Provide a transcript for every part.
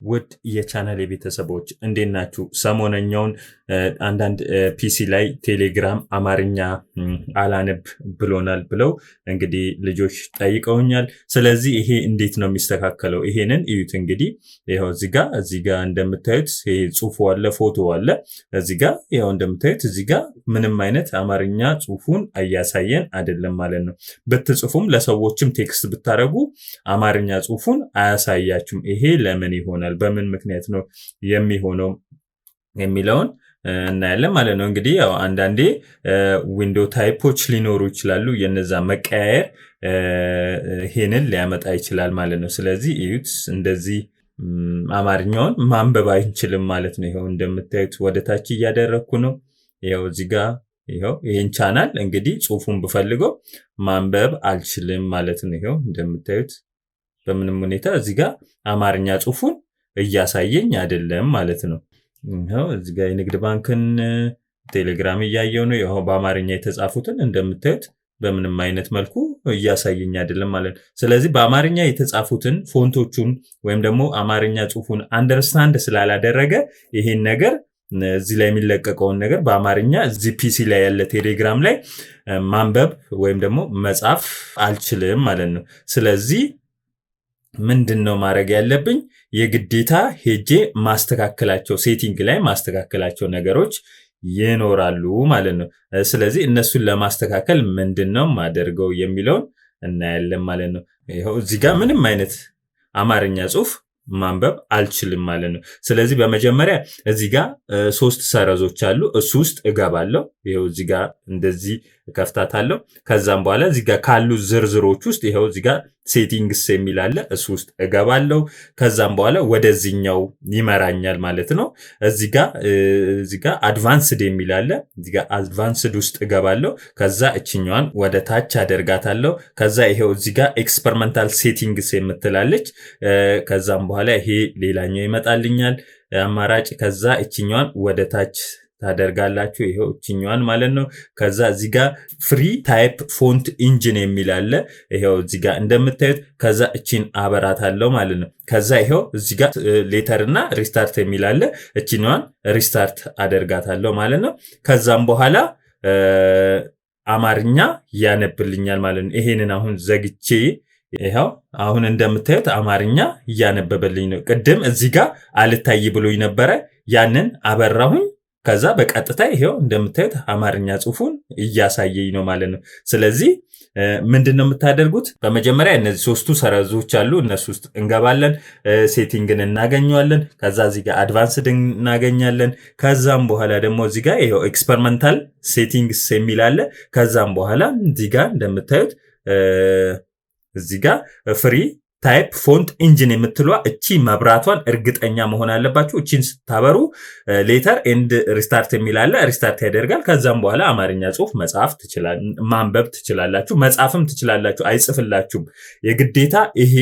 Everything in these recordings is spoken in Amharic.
ውድ የቻናል ቤተሰቦች እንዴት ናችሁ? ሰሞነኛውን አንዳንድ ፒሲ ላይ ቴሌግራም አማርኛ አላነብ ብሎናል ብለው እንግዲህ ልጆች ጠይቀውኛል። ስለዚህ ይሄ እንዴት ነው የሚስተካከለው? ይሄንን እዩት። እንግዲህ ይሄው እዚህ ጋር እንደምታዩት ይሄ ጽሁፉ አለ፣ ፎቶ አለ። እዚህ ጋር ይሄው እንደምታዩት እዚህ ጋር ምንም አይነት አማርኛ ጽሁፉን እያሳየን አይደለም ማለት ነው። ብትጽፉም ለሰዎችም ቴክስት ብታረጉ አማርኛ ጽሁፉን አያሳያችሁም። ይሄ ለምን ይሆናል? በምን ምክንያት ነው የሚሆነው የሚለውን እናያለን ማለት ነው። እንግዲህ ያው አንዳንዴ ዊንዶው ታይፖች ሊኖሩ ይችላሉ። የነዛ መቀያየር ይሄንን ሊያመጣ ይችላል ማለት ነው። ስለዚህ እዩት፣ እንደዚህ አማርኛውን ማንበብ አይችልም ማለት ነው። ይሄው እንደምታዩት ወደ ታች እያደረኩ ነው። ይሄው እዚህ ጋር ይሄው ይሄን ቻናል እንግዲህ ጽሁፉን ብፈልገው ማንበብ አልችልም ማለት ነው። ይሄው እንደምታዩት በምንም ሁኔታ እዚህ ጋር አማርኛ ጽሁፉን እያሳየኝ አይደለም ማለት ነው። ይሄው እዚህ ጋር የንግድ ባንክን ቴሌግራም እያየው ነው። ይሄው በአማርኛ የተጻፉትን እንደምታዩት በምንም አይነት መልኩ እያሳየኝ አይደለም ማለት ነው። ስለዚህ በአማርኛ የተጻፉትን ፎንቶቹን ወይም ደግሞ አማርኛ ጽሁፉን አንደርስታንድ ስላላደረገ ይሄን ነገር እዚህ ላይ የሚለቀቀውን ነገር በአማርኛ እዚህ ፒሲ ላይ ያለ ቴሌግራም ላይ ማንበብ ወይም ደግሞ መጻፍ አልችልም ማለት ነው። ስለዚህ ምንድነው ማድረግ ያለብኝ? የግዴታ ሄጄ ማስተካከላቸው ሴቲንግ ላይ ማስተካከላቸው ነገሮች ይኖራሉ ማለት ነው። ስለዚህ እነሱን ለማስተካከል ምንድነው ማደርገው የሚለውን እናያለን ማለት ነው። ይሄው እዚህ ጋር ምንም አይነት አማርኛ ጽሁፍ ማንበብ አልችልም ማለት ነው። ስለዚህ በመጀመሪያ እዚህ ጋር 3 ሰረዞች አሉ። እሱ ውስጥ እገባለሁ። ይሄው እዚህ ጋር እንደዚህ ከፍታታለሁ። ከዛም በኋላ እዚህ ጋር ካሉ ዝርዝሮች ውስጥ ይሄው እዚህ ጋር ሴቲንግስ የሚል አለ። እሱ ውስጥ እገባለሁ። ከዛም በኋላ ወደዚህኛው ይመራኛል ማለት ነው። እዚህ ጋር አድቫንስድ የሚል አለ። እዚህ ጋር አድቫንስድ ውስጥ እገባለሁ። ከዛ እችኛዋን ወደ ታች አደርጋታለሁ። ከዛ ይሄው እዚህ ጋር ኤክስፐሪመንታል ሴቲንግስ የምትላለች። ከዛም በኋላ ይሄ ሌላኛው ይመጣልኛል አማራጭ። ከዛ እችኛዋን ወደ ታች ታደርጋላችሁ። ይሄው እችኛዋን ማለት ነው። ከዛ እዚህ ጋር ፍሪ ታይፕ ፎንት ኢንጂን የሚል አለ። ይሄው እዚህ ጋር እንደምታዩት ከዛ እቺን አበራታለሁ ማለት ነው። ከዛ ይሄው እዚህ ጋር ሌተር እና ሪስታርት የሚል አለ። እችኛዋን ሪስታርት አደርጋታለሁ ማለት ነው። ከዛም በኋላ አማርኛ ያነብልኛል ማለት ነው። ይሄንን አሁን ዘግቼ ይሄው አሁን እንደምታዩት አማርኛ እያነበበልኝ ነው። ቅድም እዚህ ጋር አልታይ ብሎኝ ነበረ። ያንን አበራሁኝ። ከዛ በቀጥታ ይሄው እንደምታዩት አማርኛ ጽሁፉን እያሳየኝ ነው ማለት ነው። ስለዚህ ምንድነው የምታደርጉት? በመጀመሪያ እነዚህ 3ቱ ሰረዞች አሉ። እነሱ ውስጥ እንገባለን። ሴቲንግን እናገኘዋለን። ከዛ እዚህ ጋር አድቫንስድ እናገኛለን። ከዛም በኋላ ደግሞ እዚህ ጋር ይሄው ኤክስፐሪመንታል ሴቲንግስ የሚል አለ። ከዛም በኋላ እዚህ ጋር እንደምታዩት እዚህ ጋር ፍሪ ታይፕ ፎንት ኢንጂን የምትሏ እቺ መብራቷን እርግጠኛ መሆን አለባችሁ። እቺን ስታበሩ ሌተር ኤንድ ሪስታርት የሚል አለ። ሪስታርት ያደርጋል። ከዛም በኋላ አማርኛ ጽሁፍ ማንበብ ትችላላችሁ፣ መጻፍም ትችላላችሁ። አይጽፍላችሁም። የግዴታ ይሄ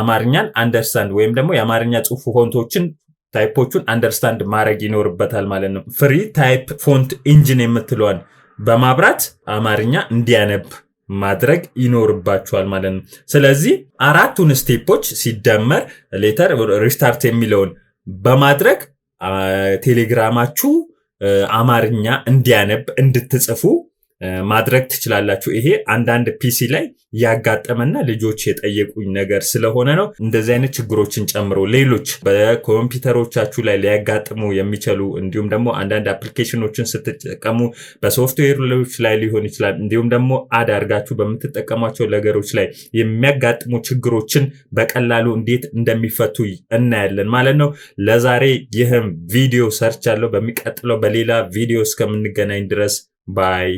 አማርኛን አንደርስታንድ ወይም ደግሞ የአማርኛ ጽሁፍ ፎንቶችን ታይፖቹን አንደርስታንድ ማድረግ ይኖርበታል ማለት ነው። ፍሪ ታይፕ ፎንት ኢንጂን የምትሏን በማብራት አማርኛ እንዲያነብ ማድረግ ይኖርባችኋል ማለት ነው። ስለዚህ 4ቱን ስቴፖች ሲደመር ሌተር ሪስታርት የሚለውን በማድረግ ቴሌግራማችሁ አማርኛ እንዲያነብ እንድትጽፉ ማድረግ ትችላላችሁ። ይሄ አንዳንድ ፒሲ ላይ ያጋጠመና ልጆች የጠየቁኝ ነገር ስለሆነ ነው። እንደዚህ አይነት ችግሮችን ጨምሮ ሌሎች በኮምፒውተሮቻችሁ ላይ ሊያጋጥሙ የሚችሉ እንዲሁም ደግሞ አንዳንድ አፕሊኬሽኖችን ስትጠቀሙ በሶፍትዌሮች ላይ ሊሆን ይችላል። እንዲሁም ደግሞ አድርጋችሁ በምትጠቀሟቸው ነገሮች ላይ የሚያጋጥሙ ችግሮችን በቀላሉ እንዴት እንደሚፈቱ እናያለን ማለት ነው። ለዛሬ ይህም ቪዲዮ ሰርቻለሁ። በሚቀጥለው በሌላ ቪዲዮ እስከምንገናኝ ድረስ ባይ